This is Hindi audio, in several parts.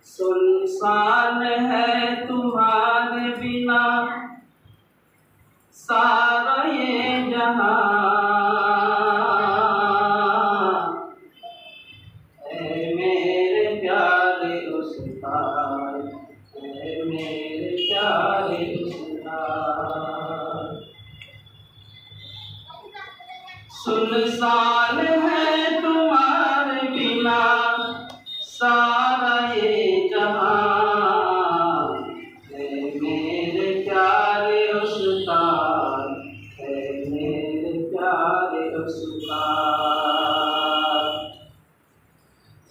सुनसान है तुम्हारे बिना सारा ये जहां, ऐ मेरे प्यारे उस्ताद, ऐ मेरे प्यारे उस्ताद। सुनसान है तुम्हारे बिना सारा ये जहां, ऐ मेरे प्यारे उस्ताद, ऐ मेरे प्यारे उस्ताद।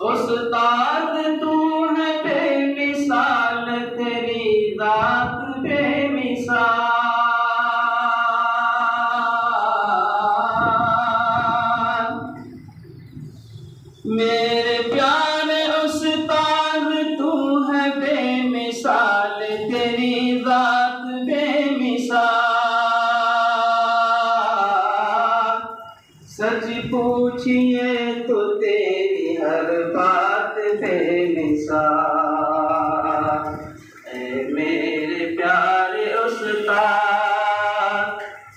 उस्ताद तू है बेमिसाल, तेरी जात बेमिसाल। मेरे प्यारे उस्ताद तू है बेमिसाल, तेरी जात बेमिसाल। सच पूछिए तो तेरी हर बात बेमिसाल। ऐ मेरे प्यारे उस्ताद,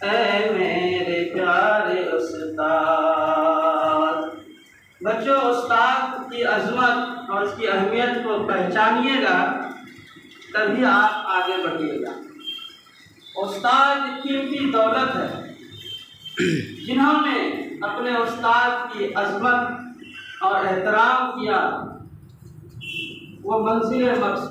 ऐ मेरे प्यारे उस्ताद। बच्चों, उस्ताद की अज़मत और उसकी अहमियत को पहचानिएगा तभी आप आगे बढ़िएगा। उस्ताद कीमती दौलत है। जिन्होंने अपने उस्ताद की अज़मत और एहतराम किया वो मंज़िल मक़सूद